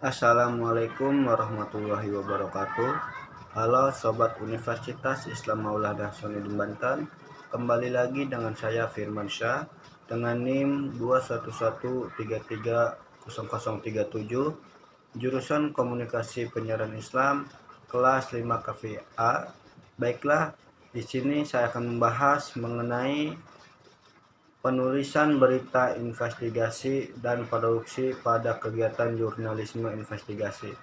Assalamualaikum warahmatullahi wabarakatuh. Halo Sobat Universitas Islam Maulana Hasanuddin Banten. Kembali lagi dengan saya Firman Syah dengan NIM 211330037, jurusan Komunikasi Penyiaran Islam, kelas 5 KVA. Baiklah, di sini saya akan membahas mengenai penulisan berita investigasi dan produksi pada kegiatan jurnalisme investigasi.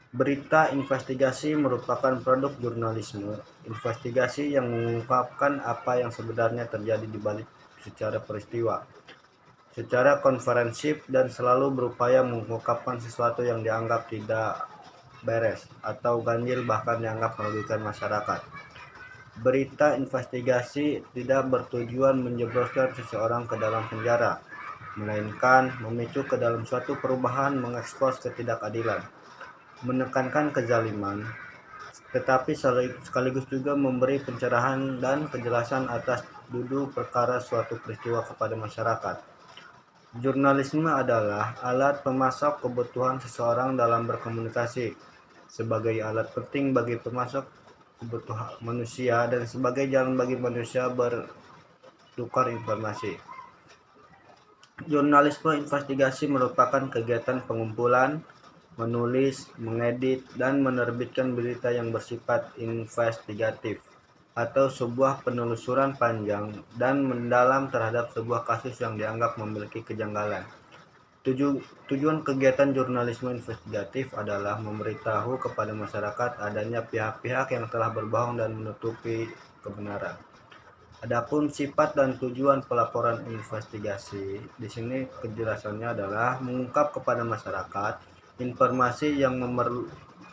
Berita investigasi merupakan produk jurnalisme investigasi yang mengungkapkan apa yang sebenarnya terjadi di balik secara peristiwa, secara konferensif, dan selalu berupaya mengungkapkan sesuatu yang dianggap tidak beres atau ganjil, bahkan dianggap merugikan masyarakat. Berita investigasi tidak bertujuan menjebloskan seseorang ke dalam penjara, melainkan memicu ke dalam suatu perubahan, mengekspos ketidakadilan, menekankan kezaliman, tetapi sekaligus juga memberi pencerahan dan kejelasan atas duduk perkara suatu peristiwa kepada masyarakat. Jurnalisme adalah alat pemasok kebutuhan seseorang dalam berkomunikasi, sebagai alat penting bagi pemasok kebutuhan manusia dan sebagai jalan bagi manusia bertukar informasi. Jurnalisme investigasi merupakan kegiatan pengumpulan, menulis, mengedit, dan menerbitkan berita yang bersifat investigatif atau sebuah penelusuran panjang dan mendalam terhadap sebuah kasus yang dianggap memiliki kejanggalan. Tujuan kegiatan jurnalisme investigatif adalah memberitahu kepada masyarakat adanya pihak-pihak yang telah berbohong dan menutupi kebenaran. Adapun sifat dan tujuan pelaporan investigasi, di sini kejelasannya adalah mengungkap kepada masyarakat informasi yang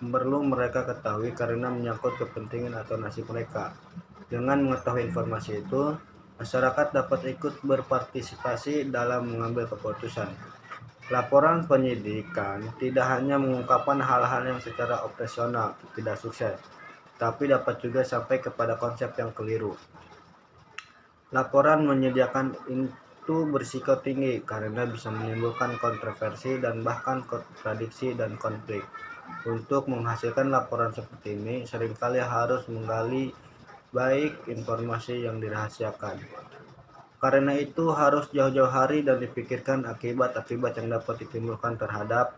perlu mereka ketahui karena menyangkut kepentingan atau nasib mereka. Dengan mengetahui informasi itu, masyarakat dapat ikut berpartisipasi dalam mengambil keputusan. Laporan penyidikan tidak hanya mengungkapkan hal-hal yang secara operasional tidak sukses, tapi dapat juga sampai kepada konsep yang keliru. Laporan menyediakan itu berisiko tinggi karena bisa menimbulkan kontroversi dan bahkan kontradiksi dan konflik. Untuk menghasilkan laporan seperti ini, seringkali harus menggali baik informasi yang dirahasiakan. Karena itu harus jauh-jauh hari dan dipikirkan akibat-akibat yang dapat ditimbulkan terhadap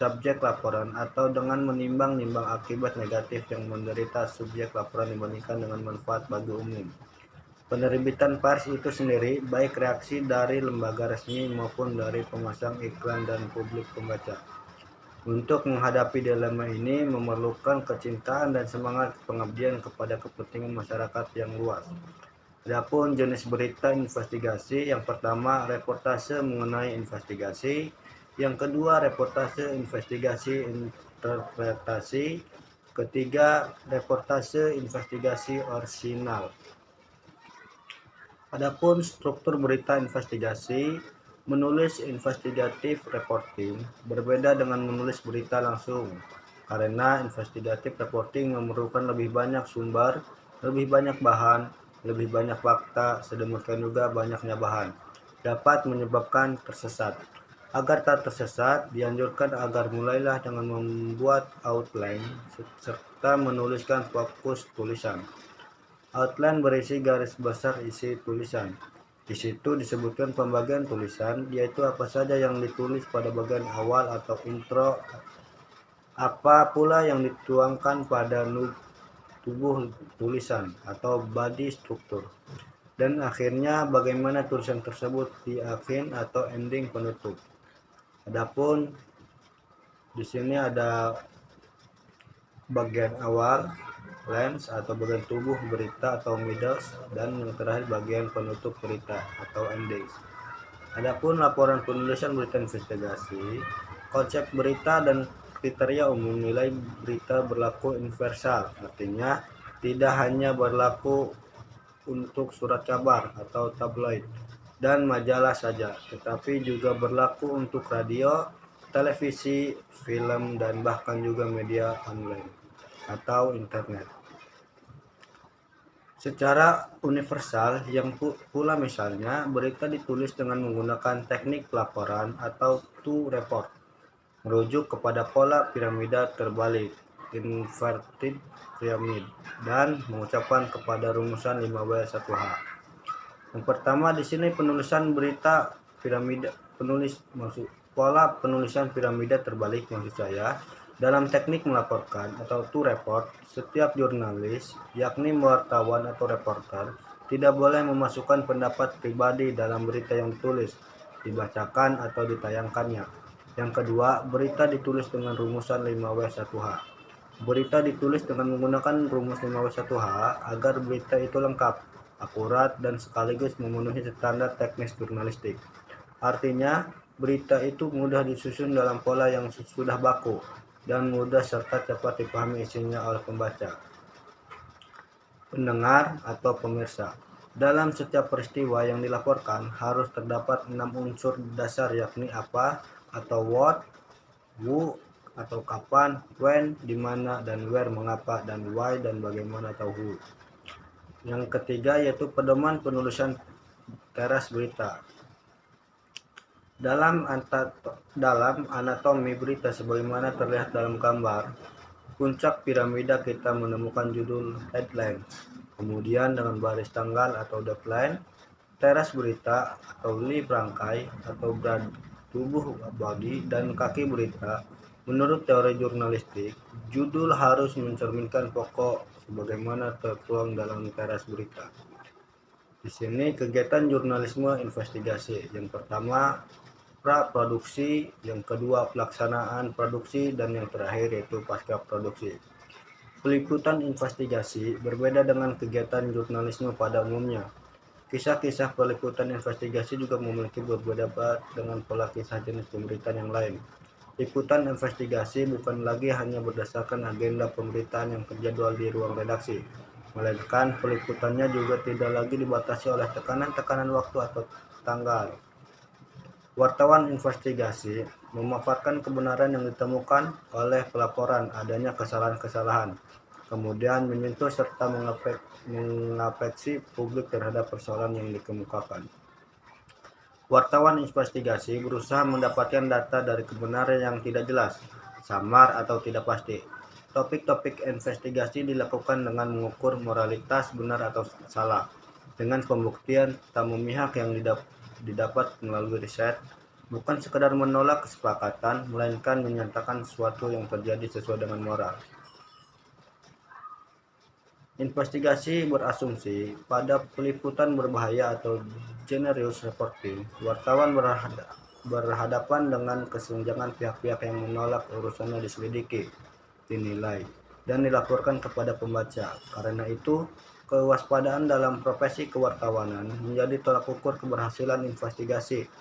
subjek laporan, atau dengan menimbang-nimbang akibat negatif yang menderita subjek laporan dibandingkan dengan manfaat bagi umum. Penerbitan pers itu sendiri, baik reaksi dari lembaga resmi maupun dari pemasang iklan dan publik pembaca, untuk menghadapi dilema ini memerlukan kecintaan dan semangat pengabdian kepada kepentingan masyarakat yang luas. Adapun jenis berita investigasi, yang pertama reportase mengenai investigasi, yang kedua reportase investigasi interpretasi, ketiga reportase investigasi orisinal. Adapun struktur berita investigasi, menulis investigative reporting berbeda dengan menulis berita langsung, karena investigative reporting memerlukan lebih banyak sumber, lebih banyak bahan, lebih banyak fakta, sedemikian juga banyaknya bahan, dapat menyebabkan tersesat. Agar tak tersesat, dianjurkan agar mulailah dengan membuat outline serta menuliskan fokus tulisan. Outline berisi garis besar isi tulisan. Di situ disebutkan pembagian tulisan, yaitu apa saja yang ditulis pada bagian awal atau intro, apa pula yang dituangkan pada tubuh tulisan atau body structure, dan akhirnya bagaimana tulisan tersebut di akhir atau ending penutup. Adapun di sini ada bagian awal, lens atau bagian tubuh berita atau middles, dan yang terakhir bagian penutup berita atau endings. Adapun laporan penulisan berita investigasi, konsep berita dan kriteria umum nilai berita berlaku universal, artinya tidak hanya berlaku untuk surat kabar atau tabloid dan majalah saja, tetapi juga berlaku untuk radio, televisi, film, dan bahkan juga media online atau internet. Secara universal yang pula misalnya berita ditulis dengan menggunakan teknik pelaporan atau to report. merujuk kepada pola piramida terbalik inverted pyramid dan mengucapkan kepada rumusan 5W1H. Yang pertama di sini penulisan berita piramida pola penulisan piramida terbalik maksud saya. Dalam teknik melaporkan atau to report, setiap jurnalis, yakni wartawan atau reporter, tidak boleh memasukkan pendapat pribadi dalam berita yang ditulis, dibacakan atau ditayangkannya. Yang kedua, berita ditulis dengan rumusan 5W1H. Berita ditulis dengan menggunakan rumus 5W1H agar berita itu lengkap, akurat, dan sekaligus memenuhi standar teknis jurnalistik. Artinya, berita itu mudah disusun dalam pola yang sudah baku dan mudah serta cepat dipahami isinya oleh pembaca, pendengar, atau pemirsa. Dalam setiap peristiwa yang dilaporkan harus terdapat 6 unsur dasar yakni apa atau what, who atau kapan, when, di mana, dan where mengapa, dan why dan bagaimana atau who. Yang ketiga yaitu pedoman penulisan teras berita. Dalam anatomi berita sebagaimana terlihat dalam gambar, puncak piramida kita menemukan judul headline, kemudian dengan baris tanggal atau deadline, teras berita atau leaf rangkai atau tubuh body, dan kaki berita. Menurut teori jurnalistik, judul harus mencerminkan pokok sebagaimana tertuang dalam teras berita. Di sini kegiatan jurnalisme investigasi. Yang pertama pra-produksi, yang kedua pelaksanaan produksi, dan yang terakhir yaitu pasca produksi. Peliputan investigasi berbeda dengan kegiatan jurnalisme pada umumnya. Kisah-kisah peliputan investigasi juga memiliki berbeda dengan pola kisah jenis pemberitaan yang lain. Liputan investigasi bukan lagi hanya berdasarkan agenda pemberitaan yang terjadwal di ruang redaksi, melainkan peliputannya juga tidak lagi dibatasi oleh tekanan-tekanan waktu atau tanggal. Wartawan investigasi memaparkan kebenaran yang ditemukan oleh pelaporan adanya kesalahan-kesalahan, kemudian menyentuh serta mengafeksi publik terhadap persoalan yang dikemukakan. Wartawan investigasi berusaha mendapatkan data dari kebenaran yang tidak jelas, samar atau tidak pasti. Topik-topik investigasi dilakukan dengan mengukur moralitas benar atau salah, dengan pembuktian tak memihak yang didapat melalui riset, bukan sekedar menolak kesepakatan, melainkan menyatakan sesuatu yang terjadi sesuai dengan moral. Investigasi berasumsi pada peliputan berbahaya atau generous reporting, wartawan berhadapan dengan kesenjangan pihak-pihak yang menolak urusannya diselidiki, dinilai, dan dilaporkan kepada pembaca. Karena itu, kewaspadaan dalam profesi kewartawanan menjadi tolak ukur keberhasilan investigasi.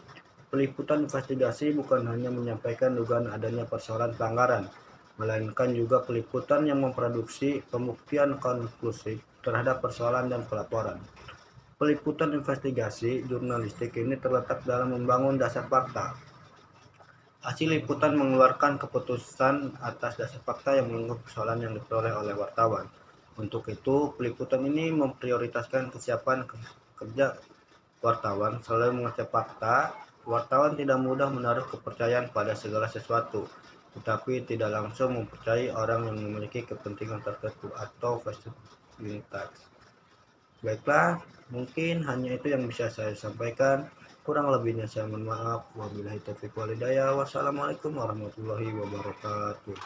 Peliputan investigasi bukan hanya menyampaikan dugaan adanya persoalan pelanggaran, melainkan juga peliputan yang memproduksi pembuktian konklusif terhadap persoalan dan pelaporan. Peliputan investigasi jurnalistik ini terletak dalam membangun dasar fakta. Hasil liputan mengeluarkan keputusan atas dasar fakta yang mengungkap persoalan yang diperoleh oleh wartawan. Untuk itu, peliputan ini memprioritaskan kesiapan kerja wartawan selalu mengecek fakta. Wartawan tidak mudah menaruh kepercayaan pada segala sesuatu, tetapi tidak langsung mempercayai orang yang memiliki kepentingan tertentu atau fasilitas. Baiklah, mungkin hanya itu yang bisa saya sampaikan. Kurang lebihnya saya mohon maaf. Wabillahi taufiq wal hidayah. Wassalamualaikum warahmatullahi wabarakatuh.